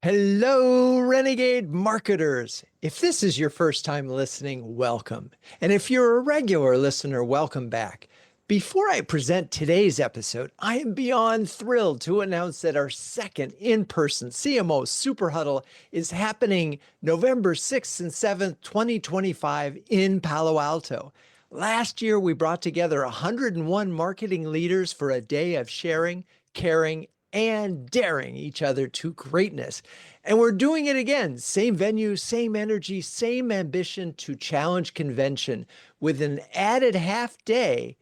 Hello, Renegade marketers. If this is your first time listening, welcome. And if you're a regular listener, welcome back. Before I present today's episode, I am beyond thrilled to announce that our second in-person CMO Super Huddle is happening November 6th and 7th, 2025 in Palo Alto. Last year, we brought together 101 marketing leaders for a day of sharing, caring, and daring each other to greatness. And we're doing it again. Same venue, same energy, same ambition to challenge convention with an added half day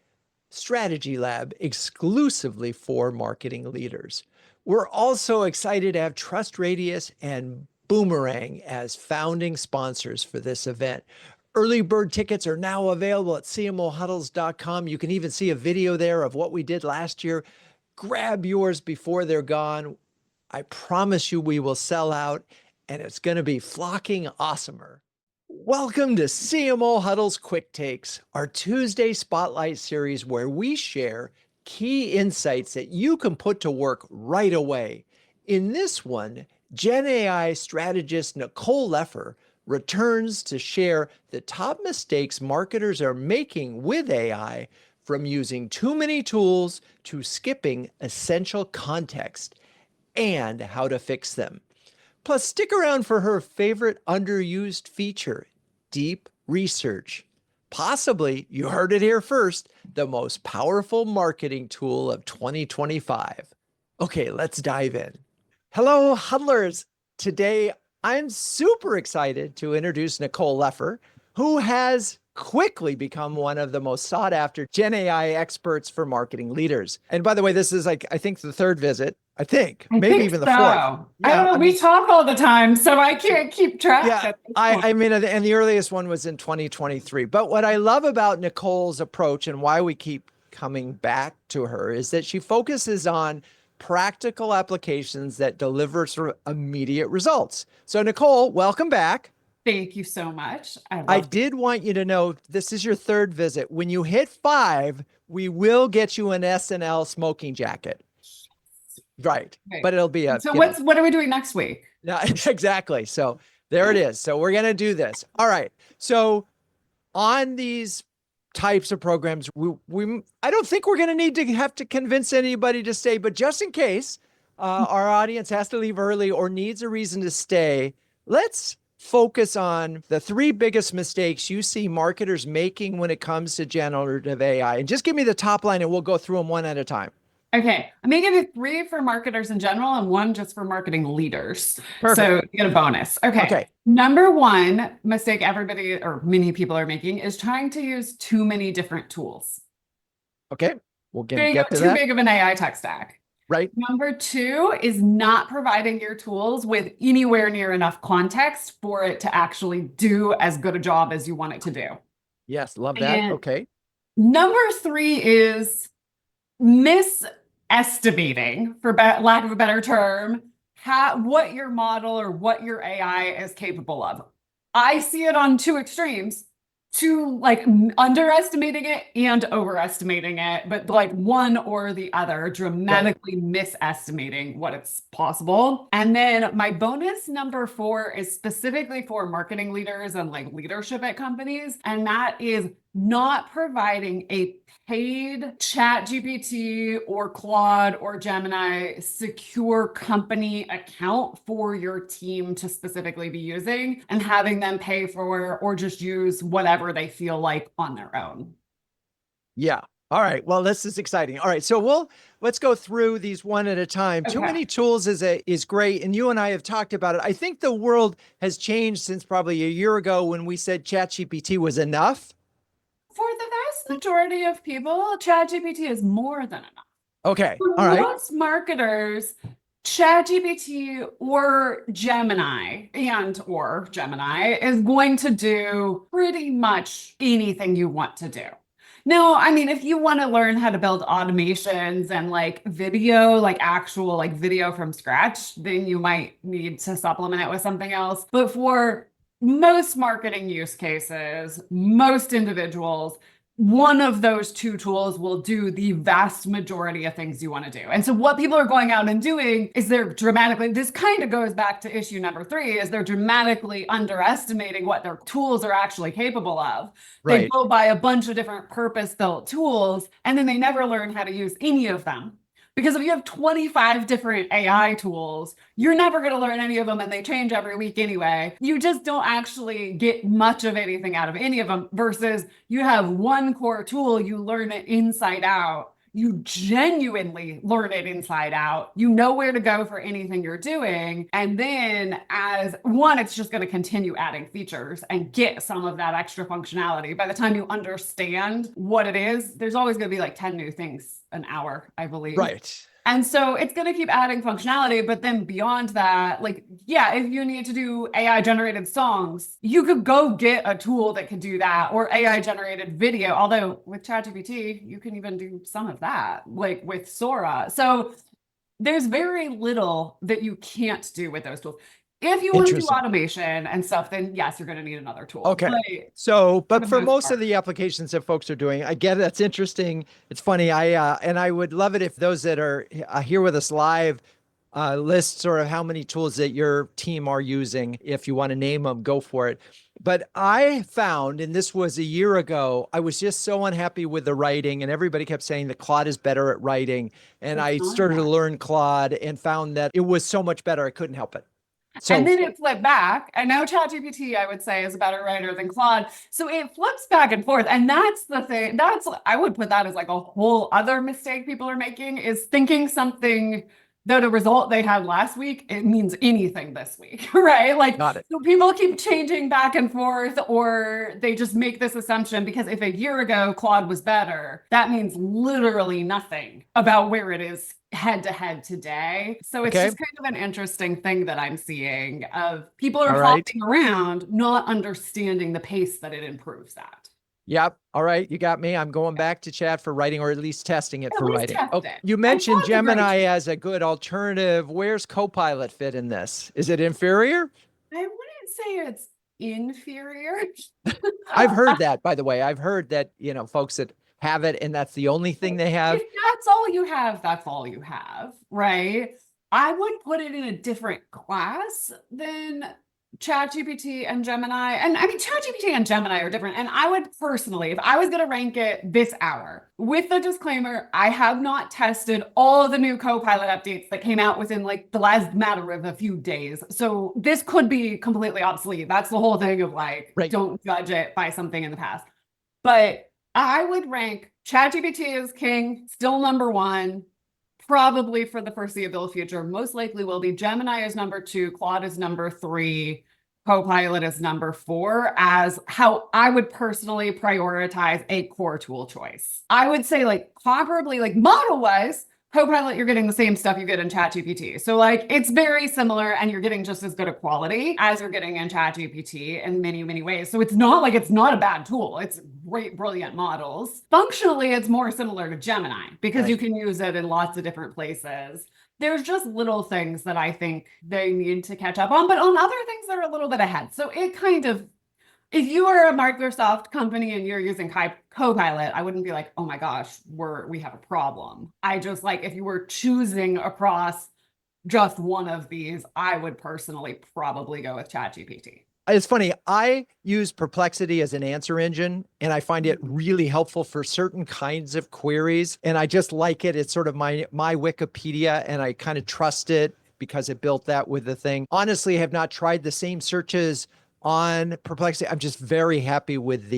strategy lab exclusively for marketing leaders. We're also excited to have Trust Radius and Boomerang as founding sponsors for this event. Early bird tickets are now available at CMOHuddles.com. You can even see a video there of what we did last year. Grab yours before they're gone. I promise you we will sell out, and it's going to be flocking awesomer. Welcome to CMO Huddles Quick Takes, our Tuesday Spotlight series where we share key insights that you can put to work right away. In this one, GenAI strategist Nicole Leffer returns to share the top mistakes marketers are making with AI, from using too many tools to skipping essential context, and how to fix them. Plus, stick around for her favorite underused feature, deep research. Possibly, you heard it here first, the most powerful marketing tool of 2025. Okay, let's dive in. Hello, huddlers. Today, I'm super excited to introduce Nicole Leffer, who has quickly become one of the most sought after GenAI experts for marketing leaders. And by the way, this is I think the third visit. I think maybe even the fourth. Yeah, I don't know. We talk all the time, so I can't keep track. Yeah, I mean, and the earliest one was in 2023. But what I love about Nicole's approach and why we keep coming back to her is that she focuses on practical applications that deliver sort of immediate results. So Nicole, welcome back. Thank you so much. I did want you to know this is your third visit. When you hit 5, we will get you an SNL smoking jacket. Right. Okay. But it'll be a. So what are we doing next week? No, exactly. So there it is. So we're going to do this. All right. So on these types of programs, I don't think we're going to need to have to convince anybody to stay, but just in case our audience has to leave early or needs a reason to stay, let's focus on the 3 biggest mistakes you see marketers making when it comes to generative AI. And just give me the top line and we'll go through them one at a time. Okay. I'm going to give you 3 for marketers in general and 1 just for marketing leaders. Perfect. So you get a bonus. Okay. Number 1 mistake everybody or many people are making is trying to use too many different tools. Okay. We'll get to that. Too big of an AI tech stack. Right. Number 2 is not providing your tools with anywhere near enough context for it to actually do as good a job as you want it to do. Yes, love that. And okay. Number 3 is misestimating, for lack of a better term, what your model or what your AI is capable of. I see it on 2 extremes. To like underestimating it and overestimating it, but like one or the other, dramatically misestimating what it's possible. And then my bonus number 4 is specifically for marketing leaders and like leadership at companies. And that is not providing a paid ChatGPT or Claude or Gemini secure company account for your team to specifically be using and having them pay for or just use whatever they feel like on their own. Yeah. All right. Well, this is exciting. All right. So let's go through these one at a time. Okay. Too many tools is great. And you and I have talked about it. I think the world has changed since probably a year ago when we said ChatGPT was enough. For the vast majority of people, ChatGPT is more than enough. Okay. For all right. Most marketers, ChatGPT or Gemini is going to do pretty much anything you want to do. Now, I mean, if you want to learn how to build automations and like video, like actual like video from scratch, then you might need to supplement it with something else. But for most marketing use cases, most individuals, one of those two tools will do the vast majority of things you want to do. And so what people are going out and doing is this kind of goes back to issue number 3, is they're dramatically underestimating what their tools are actually capable of. They Right. go buy a bunch of different purpose-built tools, and then they never learn how to use any of them. Because if you have 25 different AI tools, you're never going to learn any of them, and they change every week anyway. You just don't actually get much of anything out of any of them, versus you have one core tool, you learn it inside out. You genuinely learn it inside out. You know where to go for anything you're doing. And then as one, it's just going to continue adding features and get some of that extra functionality. By the time you understand what it is, there's always going to be like 10 new things an hour, I believe. Right. And so it's going to keep adding functionality, but then beyond that, like, yeah, if you need to do AI generated songs, you could go get a tool that could do that, or AI generated video. Although with ChatGPT, you can even do some of that, like with Sora. So there's very little that you can't do with those tools. If you want to do automation and stuff, then yes, you're going to need another tool. Okay. But for most of the applications that folks are doing, I get it. That's interesting. It's funny. And I would love it if those that are here with us live list sort of how many tools that your team are using. If you want to name them, go for it. But I found, and this was a year ago, I was just so unhappy with the writing, and everybody kept saying that Claude is better at writing. And I started to learn Claude and found that it was so much better. I couldn't help it. And then it flipped back. And now ChatGPT, I would say, is a better writer than Claude. So it flips back and forth. And that's the thing. I would put that as like a whole other mistake people are making, is thinking something that a result they had last week, it means anything this week, right? Like, so people keep changing back and forth, or they just make this assumption because if a year ago Claude was better, that means literally nothing about where it is head to head today. So it's just kind of an interesting thing that I'm seeing of people are flopping around, not understanding the pace that it improves at. Yep. All right. You got me. I'm going back to chat for writing, or at least testing it for writing. You mentioned Gemini as a good alternative. Where's Copilot fit in this? Is it inferior? I wouldn't say it's inferior. I've heard that, by the way. I've heard that, folks that have it and that's the only thing they have. If that's all you have, that's all you have, right? I would put it in a different class than ChatGPT and Gemini. And I mean, ChatGPT and Gemini are different. And I would personally, if I was going to rank it this hour, with the disclaimer, I have not tested all of the new Copilot updates that came out within like the last matter of a few days. So this could be completely obsolete. That's the whole thing of like, don't judge it by something in the past. But I would rank ChatGPT as king, still number 1. Probably for the foreseeable future, most likely will be Gemini is number 2, Claude is number 3, Copilot is number 4, as how I would personally prioritize a core tool choice. I would say like comparably, like model-wise, Copilot, you're getting the same stuff you get in ChatGPT. So like it's very similar, and you're getting just as good a quality as you're getting in ChatGPT in many, many ways. So it's not like it's not a bad tool. It's great, brilliant models. Functionally, it's more similar to Gemini because you can use it in lots of different places. There's just little things that I think they need to catch up on, but on other things they're a little bit ahead. So it kind of, if you are a Microsoft company and you're using Copilot, I wouldn't be like, oh my gosh, we have a problem. I just like, if you were choosing across just one of these, I would personally probably go with ChatGPT. It's funny. I use Perplexity as an answer engine, and I find it really helpful for certain kinds of queries. And I just like it. It's sort of my Wikipedia, and I kind of trust it because it built that with the thing. Honestly, I have not tried the same searches on Perplexity. I'm just very happy with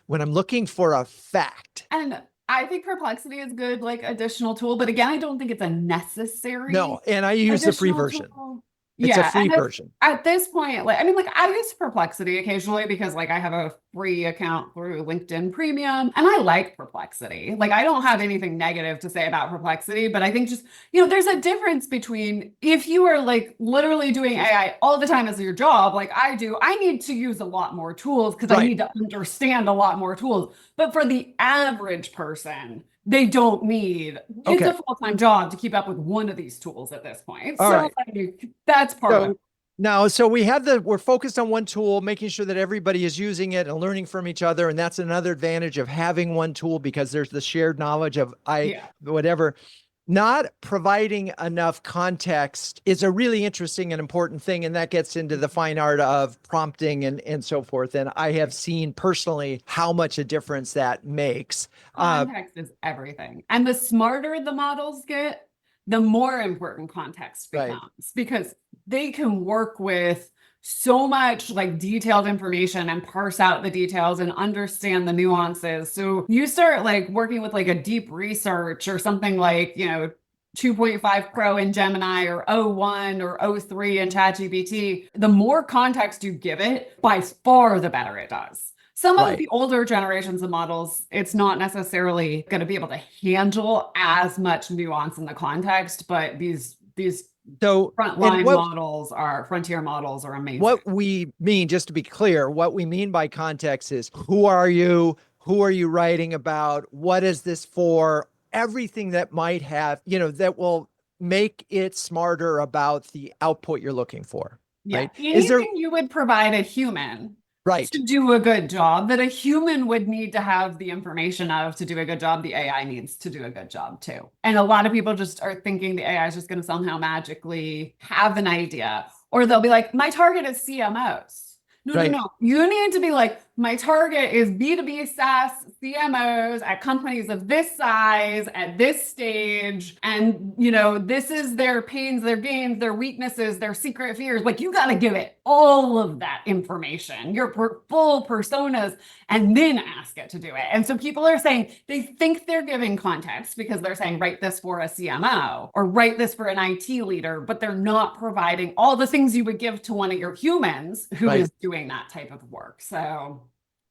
when I'm looking for a fact. And I think Perplexity is good, like additional tool, but again, I don't think it's a necessary. No, and I use the free version. It's a free version. At this point, like, I mean, like I use Perplexity occasionally because like I have a free account through LinkedIn Premium, and I like Perplexity. Like I don't have anything negative to say about Perplexity, but I think just, there's a difference between if you are like literally doing AI all the time as your job, like I do, I need to use a lot more tools because I need to understand a lot more tools. But for the average person, they don't need, it's a full-time job to keep up with one of these tools at this point. Like, that's part of it. No, so we're focused on one tool, making sure that everybody is using it and learning from each other. And that's another advantage of having one tool because there's the shared knowledge of Yeah. whatever. Not providing enough context is a really interesting and important thing. And that gets into the fine art of prompting and so forth. And I have seen personally how much a difference that makes. Context is everything. And the smarter the models get, the more important context Right. becomes because they can work with so much like detailed information and parse out the details and understand the nuances. So you start like working with like a deep research or something like, 2.5 Pro in Gemini or O1 or O3 in ChatGPT, the more context you give it, by far the better it does. Some of Right. the older generations of models, it's not necessarily going to be able to handle as much nuance in the context, but these So, frontline models are frontier models are amazing. What we mean, just to be clear, what we mean by context is who are you? Who are you writing about? What is this for? Everything that might have, that will make it smarter about the output you're looking for. Yeah. Right? Anything you would provide a human right to do a good job that a human would need to have the information of to do a good job, the AI needs to do a good job too. And a lot of people just are thinking the AI is just going to somehow magically have an idea, or they'll be like, my target is CMOs. No. You need to be like, my target is B2B SaaS CMOs at companies of this size at this stage. And, this is their pains, their gains, their weaknesses, their secret fears. Like, you got to give it all of that information, your full personas, and then ask it to do it. And so people are saying they think they're giving context because they're saying, write this for a CMO or write this for an IT leader, but they're not providing all the things you would give to one of your humans who is doing that type of work. So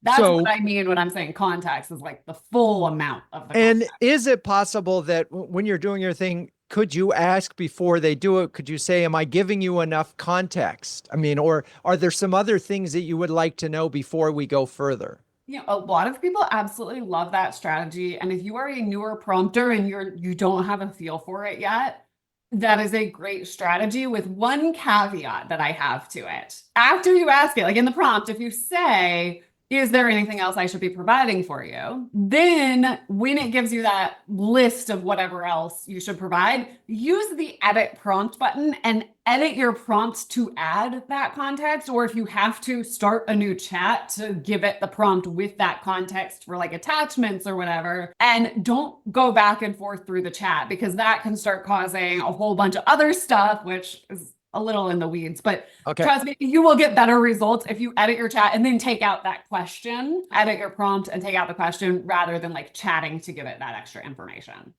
that's what I mean when I'm saying context is like the full amount of the And context. is it possible that when you're doing your thing, could you ask before they do it? Could you say, am I giving you enough context? I mean, or are there some other things that you would like to know before we go further? A lot of people absolutely love that strategy. And if you are a newer prompter and you don't have a feel for it yet, that is a great strategy with one caveat that I have to it. After you ask it, like in the prompt, if you say, is there anything else I should be providing for you? Then when it gives you that list of whatever else you should provide, use the edit prompt button and edit your prompts to add that context. Or if you have to start a new chat to give it the prompt with that context for like attachments or whatever. And don't go back and forth through the chat because that can start causing a whole bunch of other stuff, which is a little in the weeds, but trust me, you will get better results if you edit your chat and then take out that question, edit your prompt and take out the question rather than like chatting to give it that extra information.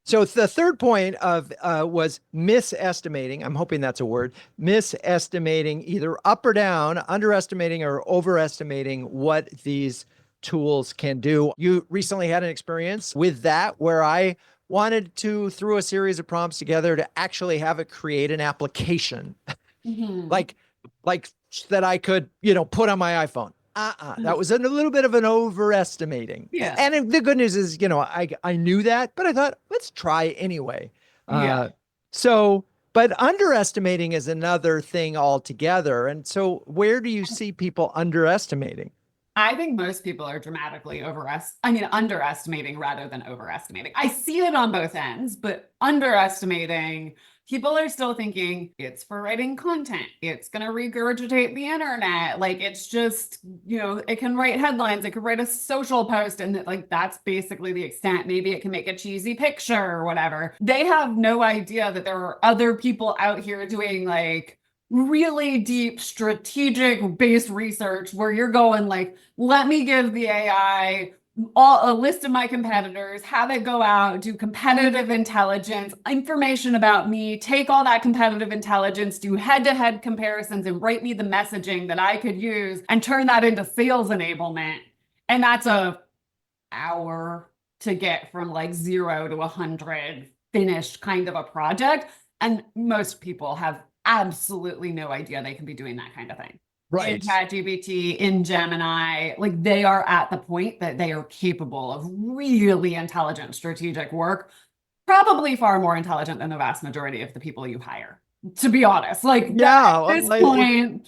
So the third point of was misestimating. I'm hoping that's a word. Misestimating either up or down, underestimating or overestimating what these tools can do. You recently had an experience with that where I wanted to throw a series of prompts together to actually have it create an application like that I could, put on my iPhone. That was a little bit of an overestimating. Yeah. And the good news is, I knew that, but I thought, let's try anyway. But underestimating is another thing altogether. And so where do you see people underestimating? I think most people are dramatically underestimating rather than overestimating. I see it on both ends, but underestimating, people are still thinking it's for writing content. It's going to regurgitate the internet. Like it's just, it can write headlines. It could write a social post and that's basically the extent. Maybe it can make a cheesy picture or whatever. They have no idea that there are other people out here doing like really deep strategic based research where you're going like, let me give the AI a list of my competitors, have it go out, do competitive intelligence, information about me, take all that competitive intelligence, do head-to-head comparisons and write me the messaging that I could use and turn that into sales enablement. And that's an hour to get from like 0 to 100 finished kind of a project. And most people have absolutely no idea they can be doing that kind of thing. Right. In ChatGPT, in Gemini, like they are at the point that they are capable of really intelligent strategic work, probably far more intelligent than the vast majority of the people you hire. to be honest. Like Yeah, at this point,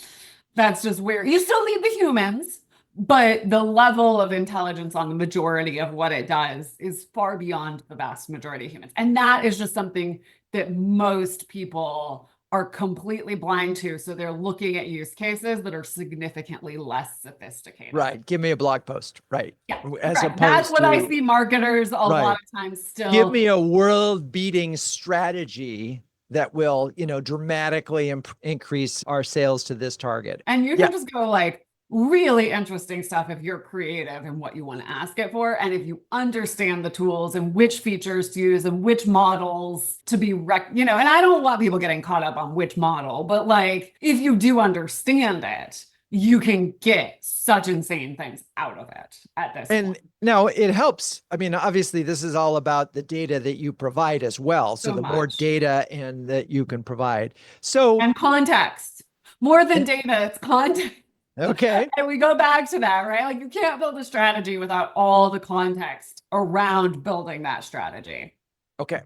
that's just weird. You still need the humans, but the level of intelligence on the majority of what it does is far beyond the vast majority of humans. And that is just something that most people are completely blind to. So they're looking at use cases that are significantly less sophisticated. right. Give me a blog post. Right. Yeah, As right. That's opposed what to, I see marketers a lot of times still. give me a world beating strategy that will, dramatically increase our sales to this target. And you can just go like really interesting stuff if you're creative in what you want to ask it for. And if you understand the tools and which features to use and which models to be, and I don't want people getting caught up on which model, but like, if you do understand it, you can get such insane things out of it at this point. Now it helps. I mean, obviously this is all about the data that you provide as well. So the more data and that you can provide. And context. More than data, it's context. Okay. And we go back to that, right? Like you can't build a strategy without all the context around building that strategy. Okay.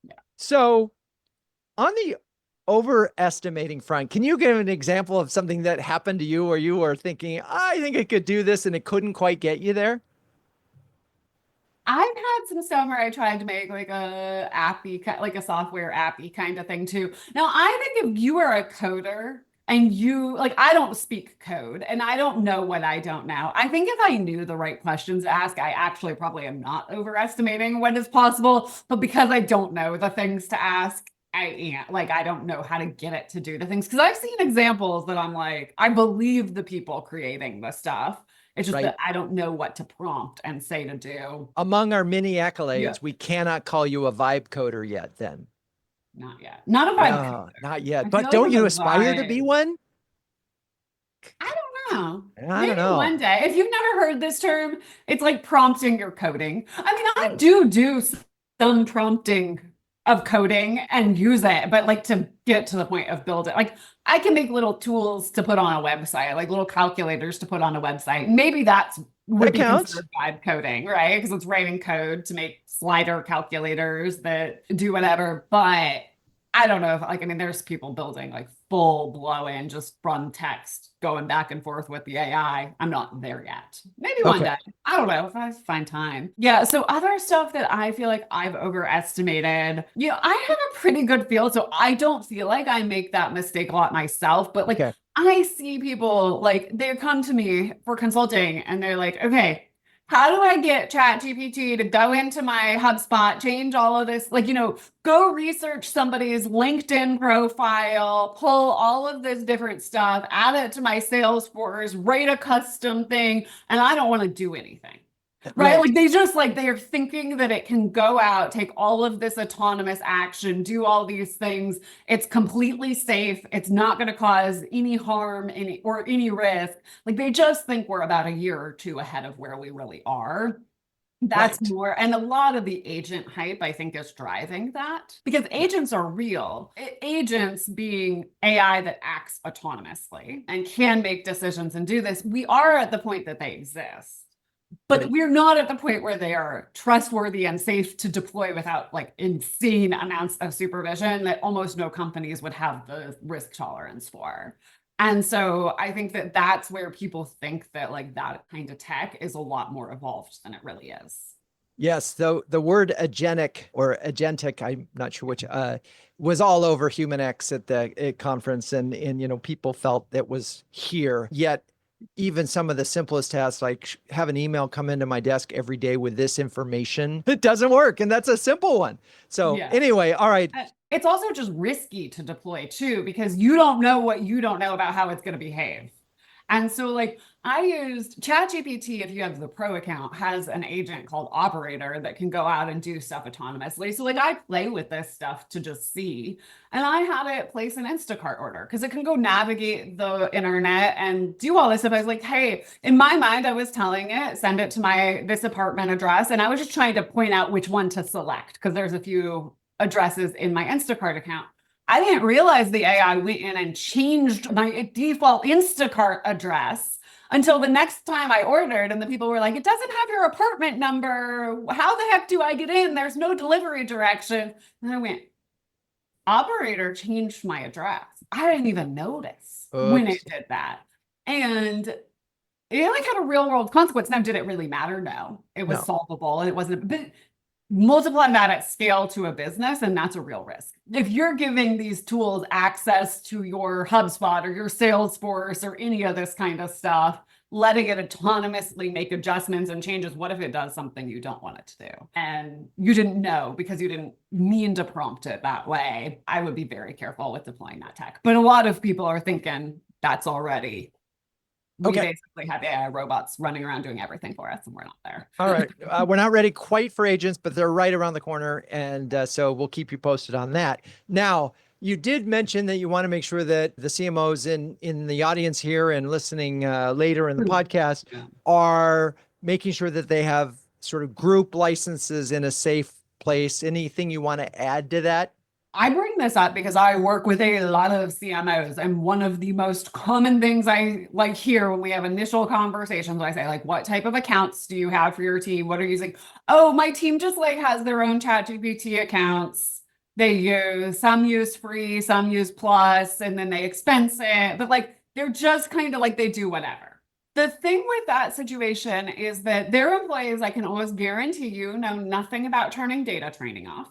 Yeah. So on the overestimating front, can you give an example of something that happened to you where you were thinking, I think I could do this and it couldn't quite get you there? I've had some stuff where I tried to make like a software appy kind of thing too. Now, I think if you are a coder and I don't speak code and I don't know what I don't know. I think if I knew the right questions to ask, I actually probably am not overestimating what is possible. But because I don't know the things to ask, I don't know how to get it to do the things. Because I've seen examples that I'm like, I believe the people creating the stuff. It's just that I don't know what to prompt and say to do. Among our many accolades, we cannot call you a vibe coder yet then. Not yet. Not a vibe coder. Not yet. But don't you aspire to be one? I don't know. I don't know. One day. If you've never heard this term, it's like prompting your coding. I mean, I do some prompting of coding and use it, but like to get to the point of build it. Like I can make little tools to put on a website, like little calculators to put on a website. Maybe that would be considered vibe coding, right? Because it's writing code to make slider calculators that do whatever. But I don't know if there's people building like full blow-in, just run text going back and forth with the AI. I'm not there yet. Maybe one day. I don't know if I find time. Yeah. So other stuff that I feel like I've overestimated, I have a pretty good feel. So I don't feel like I make that mistake a lot myself, but like I see people like they come to me for consulting and they're like, okay, how do I get ChatGPT to go into my HubSpot, change all of this? Go research somebody's LinkedIn profile, pull all of this different stuff, add it to my Salesforce, write a custom thing, and I don't want to do anything. Right? Like they're thinking that it can go out, take all of this autonomous action, do all these things. It's completely safe. It's not going to cause any harm, any risk. Like they just think we're about a year or two ahead of where we really are. That's more, and a lot of the agent hype, I think, is driving that because agents are real. Agents being AI that acts autonomously and can make decisions and do this. We are at the point that they exist. But we're not at the point where they are trustworthy and safe to deploy without like insane amounts of supervision that almost no companies would have the risk tolerance for. And so I think that that's where people think that like that kind of tech is a lot more evolved than it really is. Yes, the word agentic or agentic, I'm not sure which, was all over HumanX at the conference, and people felt that was here. Yet even some of the simplest tasks, like have an email come into my desk every day with this information, it doesn't work. And that's a simple one. So anyway, all right. It's also just risky to deploy too, because you don't know what you don't know about how it's going to behave. And so like I used ChatGPT, if you have the pro account, has an agent called Operator that can go out and do stuff autonomously. So like I play with this stuff to just see, and I had it place an Instacart order because it can go navigate the internet and do all this stuff. I was like, hey, in my mind, I was telling it, send it to this apartment address. And I was just trying to point out which one to select because there's a few addresses in my Instacart account. I didn't realize the AI went in and changed my default Instacart address until the next time I ordered. And the people were like, it doesn't have your apartment number. How the heck do I get in? There's no delivery direction. And I went, operator changed my address. I didn't even notice when Oops. it did that. And it like had a real world consequence. Now, did it really matter? No, it was No. solvable and it wasn't, but multiply that at scale to a business, and that's a real risk. If you're giving these tools access to your HubSpot or your Salesforce or any of this kind of stuff, letting it autonomously make adjustments and changes, what if it does something you don't want it to do? And you didn't know because you didn't mean to prompt it that way. I would be very careful with deploying that tech. But a lot of people are thinking that's already we basically have AI robots running around doing everything for us, and we're not there. All right. We're not ready quite for agents, but they're right around the corner. And so we'll keep you posted on that. Now, you did mention that you want to make sure that the CMOs in the audience here and listening later in the podcast are making sure that they have sort of group licenses in a safe place. Anything you want to add to that? I bring this up because I work with a lot of CMOs, and one of the most common things I like hear when we have initial conversations, I say, like, what type of accounts do you have for your team? What are you using? Oh, my team just like has their own ChatGPT accounts. Some use free, some use plus, and then they expense it. But like, they're just kind of like, they do whatever. The thing with that situation is that their employees, I can almost guarantee you, know nothing about turning data training off.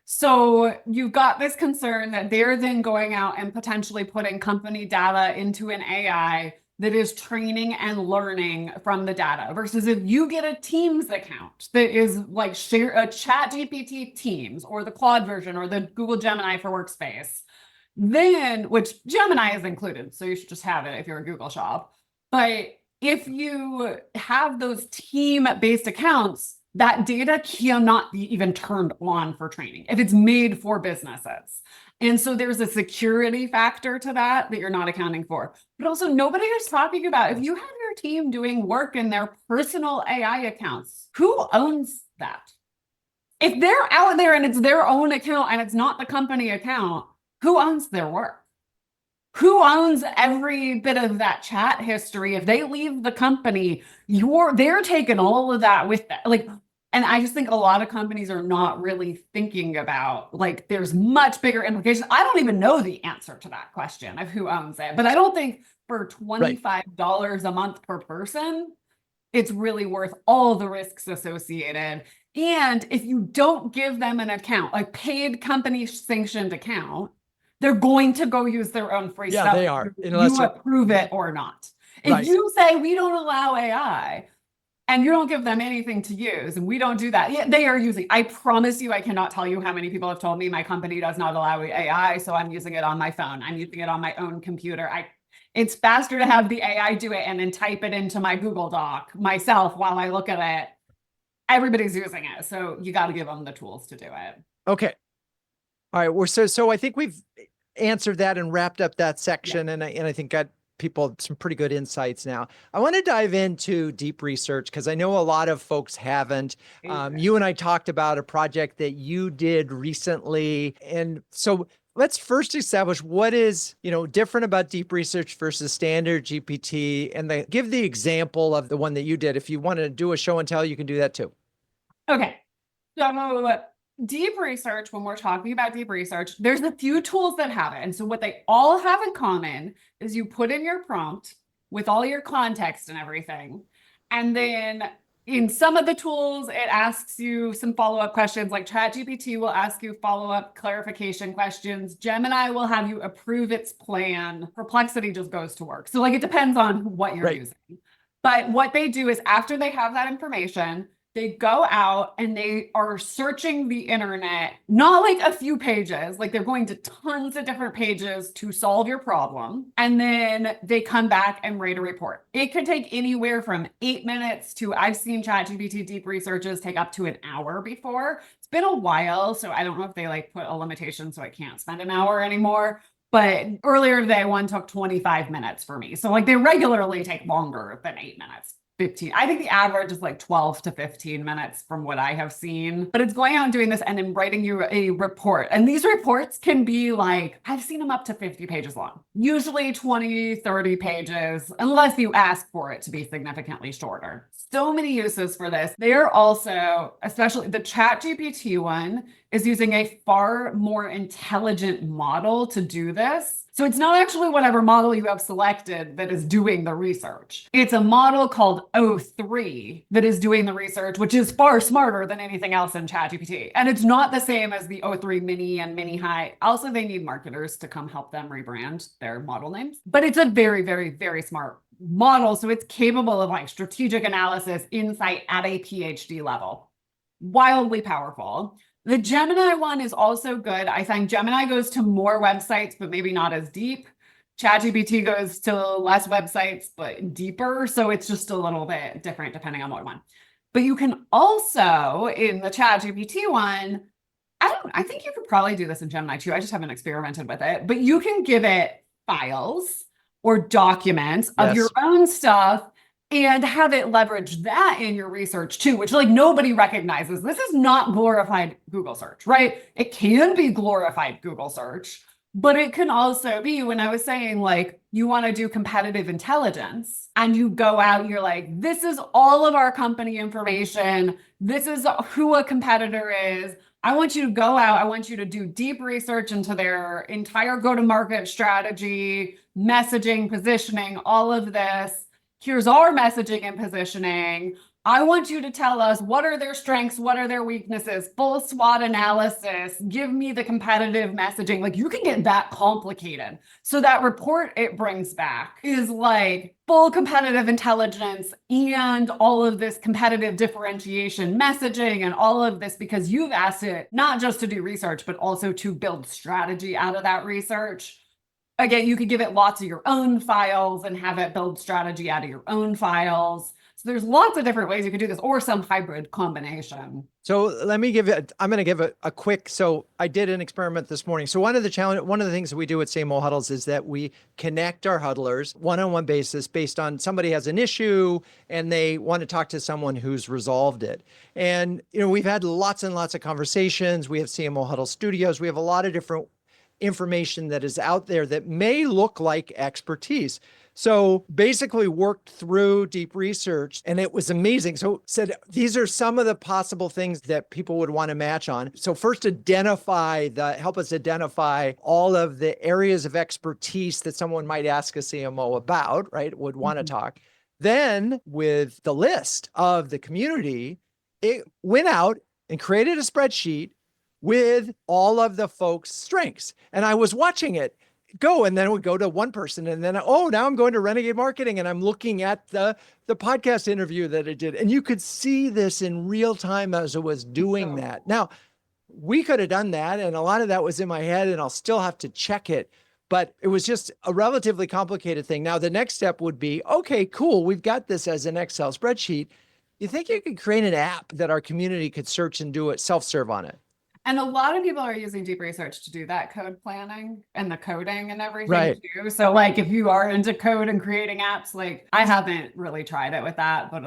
So you've got this concern that they're then going out and potentially putting company data into an AI that is training and learning from the data, versus if you get a Teams account that is like share a ChatGPT Teams or the Claude version or the Google Gemini for Workspace, then, which Gemini is included, so you should just have it if you're a Google shop. But if you have those team-based accounts, that data cannot be even turned on for training if it's made for businesses. And so there's a security factor to that you're not accounting for. But also, nobody is talking about, if you have your team doing work in their personal AI accounts, who owns that? If they're out there and it's their own account and it's not the company account, who owns their work? Who owns every bit of that chat history? If they leave the company, they're taking all of that with them. Like, and I just think a lot of companies are not really thinking about, like, there's much bigger implications. I don't even know the answer to that question of who owns it, but I don't think for $25 a month per person, it's really worth all the risks associated. And if you don't give them an account, like paid company sanctioned account, they're going to go use their own free stuff. Yeah, they are. Unless you approve it or not. If you say we don't allow AI and you don't give them anything to use, and we don't do that, yeah, they are using. I promise you, I cannot tell you how many people have told me my company does not allow AI, so I'm using it on my phone. I'm using it on my own computer. It's faster to have the AI do it and then type it into my Google Doc myself while I look at it. Everybody's using it, so you got to give them the tools to do it. Okay. All right. So I think we've answered that and wrapped up that section, and I think got people some pretty good insights now. I want to dive into deep research because I know a lot of folks haven't. You and I talked about a project that you did recently, and so let's first establish what is different about deep research versus standard GPT, and give the example of the one that you did. If you want to do a show and tell, you can do that too. Okay. So deep research, when we're talking about deep research, there's a few tools that have it. And so what they all have in common is you put in your prompt with all your context and everything. And then in some of the tools, it asks you some follow-up questions, like ChatGPT will ask you follow-up clarification questions. Gemini will have you approve its plan. Perplexity just goes to work. So like, it depends on what you're using. But what they do is after they have that information, they go out and they are searching the internet, not like a few pages, like they're going to tons of different pages to solve your problem. And then they come back and write a report. It could take anywhere from 8 minutes to, I've seen ChatGPT deep researches take up to an hour before. It's been a while, so I don't know if they like put a limitation so I can't spend an hour anymore. But earlier today, one took 25 minutes for me. So like they regularly take longer than 8 minutes 15. I think the average is like 12 to 15 minutes from what I have seen. But it's going out and doing this and then writing you a report. And these reports can be like, I've seen them up to 50 pages long, usually 20, 30 pages, unless you ask for it to be significantly shorter. So many uses for this. They are also, especially the ChatGPT one, is using a far more intelligent model to do this. So it's not actually whatever model you have selected that is doing the research. It's a model called O3 that is doing the research, which is far smarter than anything else in ChatGPT. And it's not the same as the O3 Mini and Mini High. Also, they need marketers to come help them rebrand their model names. But it's a very, very, very smart model. So it's capable of like strategic analysis, insight at a PhD level. Wildly powerful. The Gemini one is also good. I find Gemini goes to more websites, but maybe not as deep. ChatGPT goes to less websites, but deeper. So it's just a little bit different depending on what one. But you can also, in the ChatGPT one, I think you could probably do this in Gemini too. I just haven't experimented with it. But you can give it files or documents of your own stuff and have it leverage that in your research too, which like nobody recognizes. This is not glorified Google search, right? It can be glorified Google search, but it can also be, when I was saying like, you want to do competitive intelligence and you go out and you're like, this is all of our company information. This is who a competitor is. I want you to go out. I want you to do deep research into their entire go-to-market strategy, messaging, positioning, all of this. Here's our messaging and positioning. I want you to tell us what are their strengths, what are their weaknesses, full SWOT analysis, give me the competitive messaging. Like you can get that complicated. So that report it brings back is like full competitive intelligence and all of this competitive differentiation messaging and all of this because you've asked it not just to do research, but also to build strategy out of that research. Again, you could give it lots of your own files and have it build strategy out of your own files. So there's lots of different ways you could do this or some hybrid combination. So let me give it, I'm going to give a quick, so I did an experiment this morning. So one of the things that we do at CMO Huddles is that we connect our huddlers one-on-one basis based on somebody has an issue and they want to talk to someone who's resolved it. And, we've had lots and lots of conversations. We have CMO Huddle studios. We have a lot of different information that is out there that may look like expertise. So basically worked through deep research and it was amazing. So said, these are some of the possible things that people would want to match on. So first help us identify all of the areas of expertise that someone might ask a CMO about, right? Would want to talk. Then with the list of the community, it went out and created a spreadsheet with all of the folks' strengths. And I was watching it go, and then it would go to one person. And then, now I'm going to Renegade Marketing and I'm looking at the podcast interview that it did. And you could see this in real time as it was doing that. Now, we could have done that. And a lot of that was in my head and I'll still have to check it. But it was just a relatively complicated thing. Now, the next step would be, okay, cool. We've got this as an Excel spreadsheet. You think you could create an app that our community could search and do it self-serve on it? And a lot of people are using deep research to do that code planning and the coding and everything right. too. So like if you are into code and creating apps, like I haven't really tried it with that, but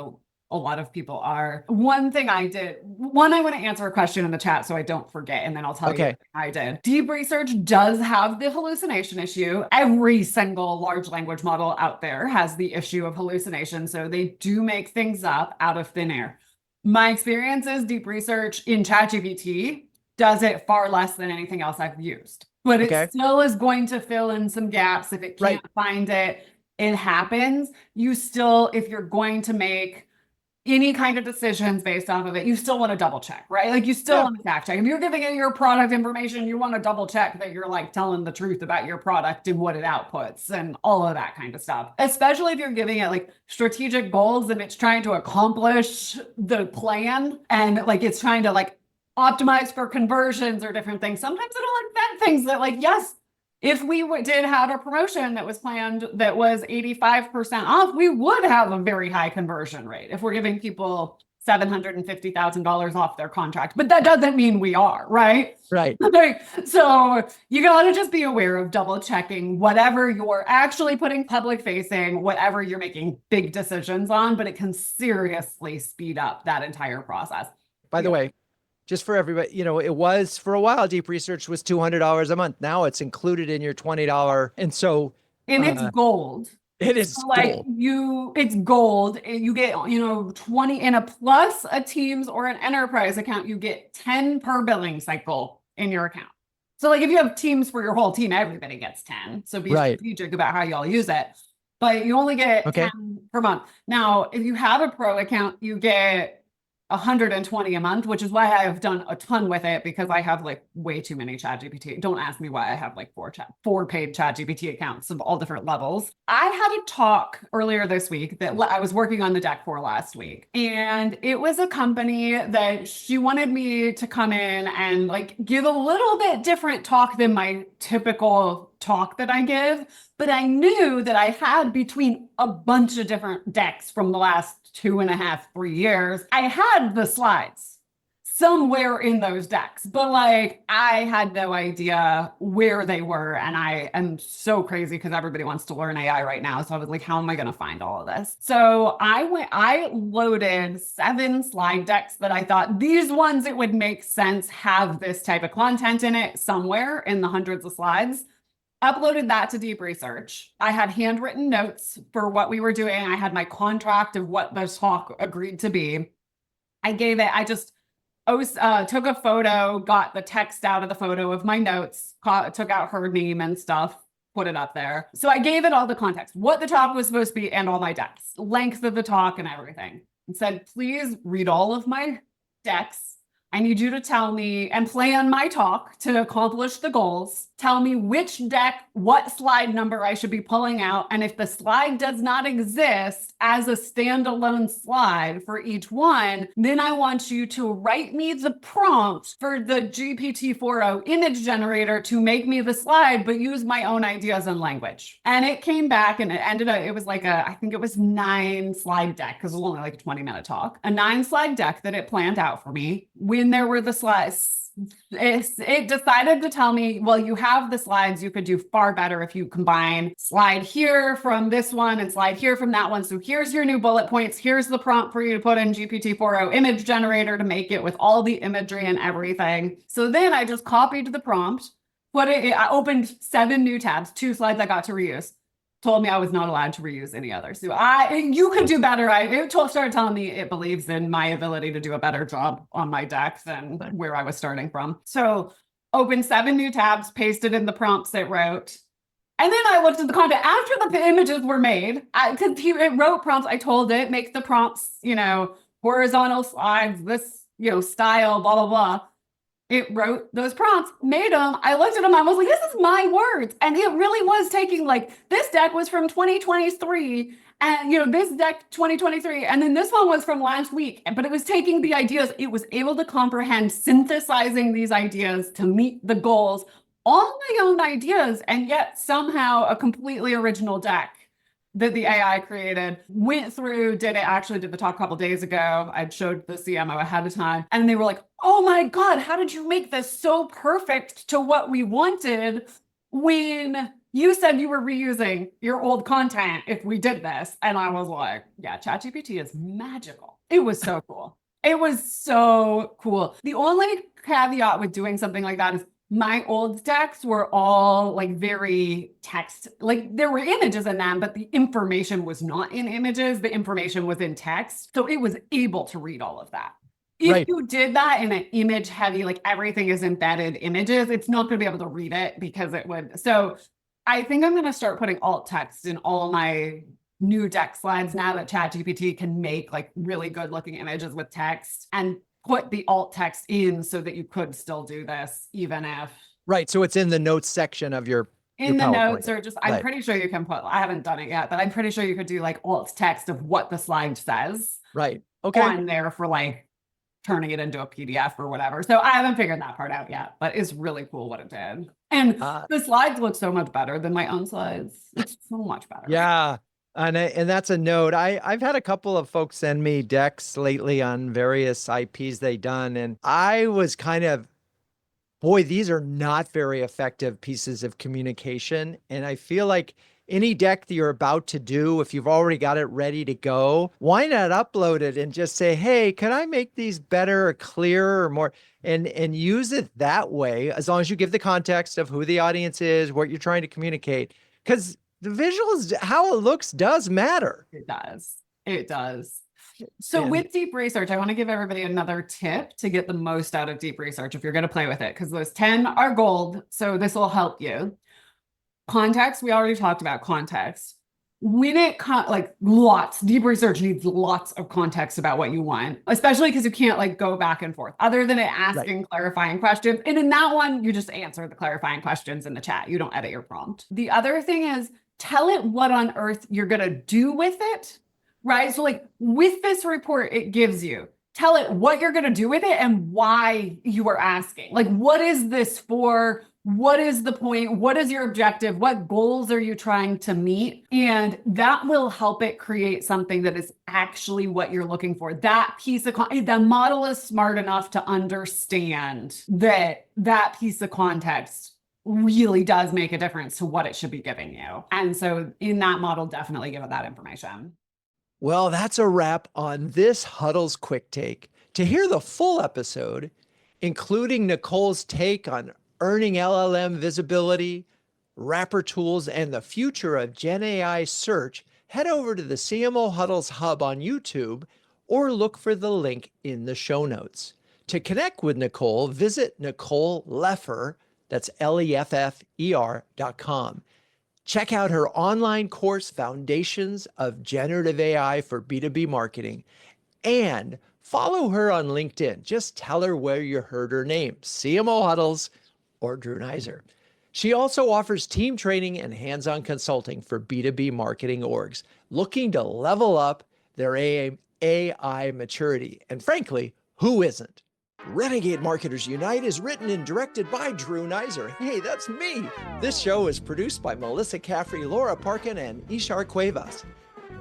a lot of people are. One thing I did, I want to answer a question in the chat so I don't forget, and then I'll tell you what I did. Deep research does have the hallucination issue. Every single large language model out there has the issue of hallucination. So they do make things up out of thin air. My experience is deep research in ChatGPT does it far less than anything else I've used. But it still is going to fill in some gaps. If it can't find it, it happens. You still, if you're going to make any kind of decisions based off of it, you still want to double check, right? Like you still want to fact check. If you're giving it your product information, you want to double check that you're like telling the truth about your product and what it outputs and all of that kind of stuff. Especially if you're giving it like strategic goals and it's trying to accomplish the plan and like it's trying to like optimize for conversions or different things. Sometimes it'll invent things that like, yes, if we did have a promotion that was planned that was 85% off, we would have a very high conversion rate if we're giving people $750,000 off their contract, but that doesn't mean we are, right? Right. Like, so you gotta just be aware of double checking whatever you're actually putting public facing, whatever you're making big decisions on, but it can seriously speed up that entire process. By the way, just for everybody, it was for a while, deep research was $200 a month. Now it's included in your $20. And so it's gold. It is gold. It's gold. You get, 20 in a plus a Teams or an enterprise account, you get 10 per billing cycle in your account. So like if you have Teams for your whole team, everybody gets 10. So be strategic about how y'all use it. But you only get 10 per month. Now, if you have a pro account, you get 120 a month, which is why I've done a ton with it, because I have like way too many ChatGPT. Don't ask me why I have like four paid ChatGPT accounts of all different levels. I had a talk earlier this week that I was working on the deck for last week. And it was a company that she wanted me to come in and like give a little bit different talk than my typical talk that I give. But I knew that I had, between a bunch of different decks from the last 2.5, 3 years, I had the slides somewhere in those decks, but like I had no idea where they were. And I am so crazy because everybody wants to learn AI right now. So I was like, how am I going to find all of this? So I loaded 7 slide decks that I thought these ones, it would make sense have this type of content in it somewhere in the hundreds of slides. Uploaded that to deep research. I had handwritten notes for what we were doing. I had my contract of what the talk agreed to be. I just took a photo, got the text out of the photo of my notes, took out her name and stuff, put it up there. So I gave it all the context, what the talk was supposed to be and all my decks, length of the talk and everything. And said, please read all of my decks. I need you to tell me and plan my talk to accomplish the goals. Tell me which deck, what slide number I should be pulling out. And if the slide does not exist as a standalone slide for each one, then I want you to write me the prompt for the GPT-4o image generator to make me the slide, but use my own ideas and language. And it came back and it ended up, it was like I think it was 9 slide deck, because it was only like a 20-minute talk, a 9 slide deck that it planned out for me. When there were the slides, it decided to tell me, well, you have the slides, you could do far better if you combine slide here from this one and slide here from that one. So here's your new bullet points. Here's the prompt for you to put in GPT-4o image generator to make it with all the imagery and everything. So then I just copied the prompt, I opened 7 new tabs, 2 slides I got to reuse. Told me I was not allowed to reuse any others. So you could do better. It started telling me it believes in my ability to do a better job on my deck than where I was starting from. So opened 7 new tabs, pasted in the prompts it wrote. And then I looked at the content after the images were made. It wrote prompts. I told it, make the prompts, horizontal slides, this, style, blah, blah, blah. It wrote those prompts, made them. I looked at them. I was like, this is my words. And it really was taking this deck was from 2023 and, this deck 2023. And then this one was from last week, but it was taking the ideas. It was able to comprehend synthesizing these ideas to meet the goals, all my own ideas, and yet somehow a completely original deck that the AI created. Went through, did the talk a couple days ago. I showed the CMO ahead of time and they were like, oh my God, how did you make this so perfect to what we wanted when you said you were reusing your old content if we did this? And I was like, yeah, ChatGPT is magical. It was so cool. It was so cool. The only caveat with doing something like that is my old decks were all very text, there were images in them, but the information was not in images. The information was in text. So it was able to read all of that. If you did that in an image heavy, everything is embedded images, it's not going to be able to read it because it would. So I think I'm going to start putting alt text in all my new deck slides now that ChatGPT can make really good looking images with text, and put the alt text in so that you could still do this even if. Right. So it's in the notes section of your the notes, or just, I'm pretty sure you can put, I haven't done it yet, but I'm pretty sure you could do alt text of what the slide says. Right. Okay. On there for turning it into a PDF or whatever. So I haven't figured that part out yet, but it's really cool what it did. And the slides look so much better than my own slides. It's so much better. Yeah. And that's a note. I've had a couple of folks send me decks lately on various IPs they done, and I was kind of, boy, these are not very effective pieces of communication. And I feel like any deck that you're about to do, if you've already got it ready to go, why not upload it and just say, hey, can I make these better or clearer or more, and use it that way, as long as you give the context of who the audience is, what you're trying to communicate. Because the visuals, how it looks does matter. It does. It does. So And with deep research, I want to give everybody another tip to get the most out of deep research if you're going to play with it, because those 10 are gold. So this will help you. Context, we already talked about context. When it deep research needs lots of context about what you want, especially because you can't like go back and forth other than it asking clarifying questions. And in that one, you just answer the clarifying questions in the chat. You don't edit your prompt. The other thing is tell it what on earth you're going to do with it, right? So like with this report, it gives you, tell it what you're going to do with it and why you are asking. Like, what is this for? What is the point? What is your objective? What goals are you trying to meet? And that will help it create something that is actually what you're looking for. That piece of the model is smart enough to understand that that piece of context really does make a difference to what it should be giving you. And so in that model, definitely give it that information. well, that's a wrap on this Huddles Quick Take. To hear the full episode, including Nicole's take on earning LLM visibility, wrapper tools, and the future of GenAI search, head over to the CMO Huddles Hub on YouTube or look for the link in the show notes. To connect with Nicole, visit Nicole Leffer, that's LEFFER.com. Check out her online course, Foundations of Generative AI for B2B Marketing, and follow her on LinkedIn. Just tell her where you heard her name, CMO Huddles or Drew Neiser. She also offers team training and hands-on consulting for B2B marketing orgs looking to level up their AI maturity. And frankly, who isn't? Renegade Marketers Unite is written and directed by Drew Neiser. Hey, that's me. This show is produced by Melissa Caffrey, Laura Parkin, and Ishar Cuevas.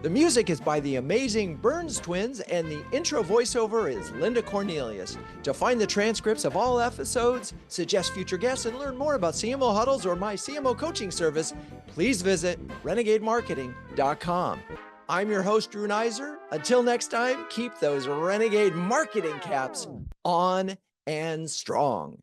The music is by the amazing Burns Twins, and the intro voiceover is Linda Cornelius. To find the transcripts of all episodes, suggest future guests, and learn more about CMO Huddles or my CMO coaching service, please visit renegademarketing.com. I'm your host, Drew Neiser. Until next time, keep those Renegade marketing caps on and strong.